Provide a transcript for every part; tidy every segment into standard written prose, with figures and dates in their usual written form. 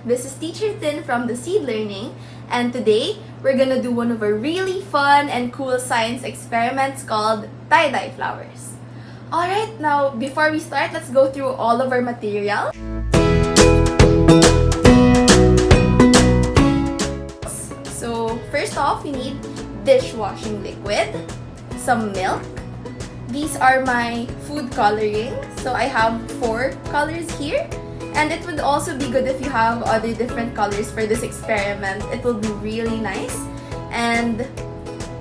This is Teacher Tin from the Seed Learning, and today we're gonna do one of our really fun and cool science experiments called tie-dye flowers. Alright, now before we start, let's go through all of our material. So first off, we need dishwashing liquid, some milk. These are my food coloring. So I have 4 colors here. And it would also be good if you have other different colors for this experiment. It will be really nice. And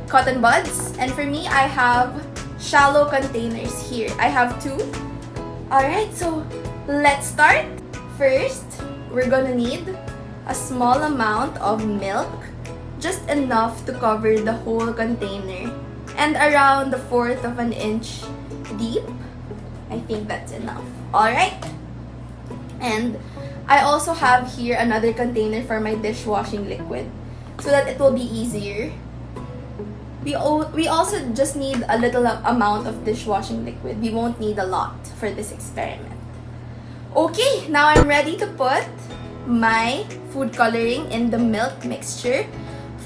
cotton buds. And for me, I have shallow containers here. I have 2. Alright, so let's start. First, we're gonna need a small amount of milk. Just enough to cover the whole container. And around the 1/4 of an inch deep. I think that's enough. Alright? And I also have here another container for my dishwashing liquid so that it will be easier. We also just need a little amount of dishwashing liquid. We won't need a lot for this experiment. Okay, now I'm ready to put my food coloring in the milk mixture.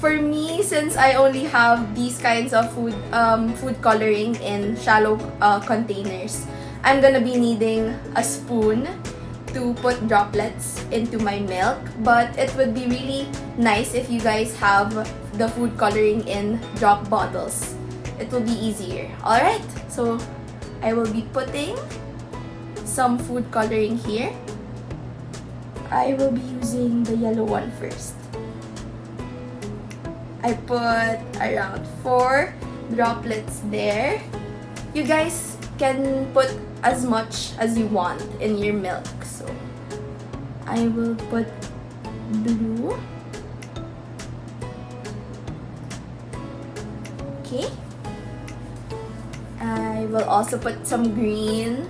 For me, since I only have these kinds of food coloring in shallow containers, I'm gonna be needing a spoon to put droplets into my milk. But it would be really nice if you guys have the food coloring in drop bottles. It will be easier. Alright, so I will be putting some food coloring here. I will be using the yellow one first. I put around 4 droplets there. You guys can put as much as you want in your milk. So I will put blue. Okay. I will also put some green.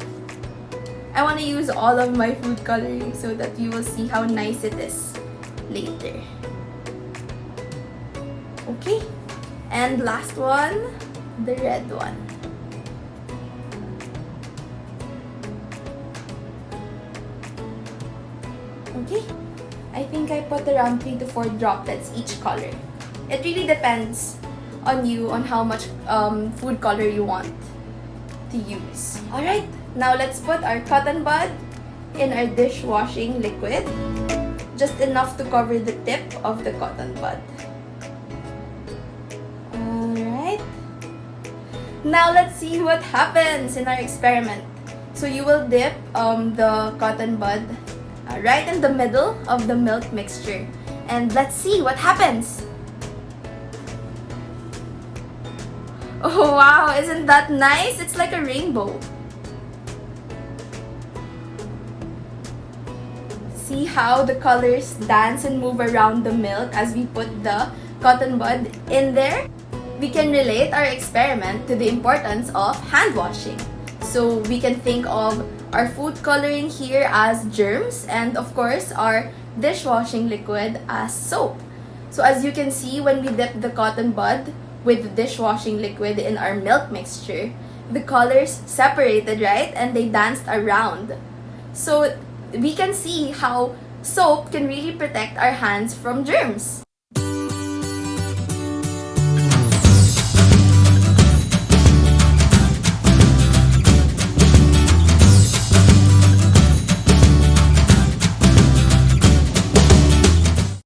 I want to use all of my food coloring so that you will see how nice it is later. Okay, and last one, the red one. Okay, I think I put around 3 to 4 droplets each color. It really depends on you on how much food color you want to use. Alright, now let's put our cotton bud in our dishwashing liquid. Just enough to cover the tip of the cotton bud. Now let's see what happens in our experiment. So you will dip the cotton bud right in the middle of the milk mixture. And let's see what happens. Oh wow, isn't that nice? It's like a rainbow. See how the colors dance and move around the milk as we put the cotton bud in there? We can relate our experiment to the importance of hand washing. So we can think of our food coloring here as germs and of course our dishwashing liquid as soap. So as you can see, when we dip the cotton bud with the dishwashing liquid in our milk mixture, the colors separated, right? And they danced around. So we can see how soap can really protect our hands from germs.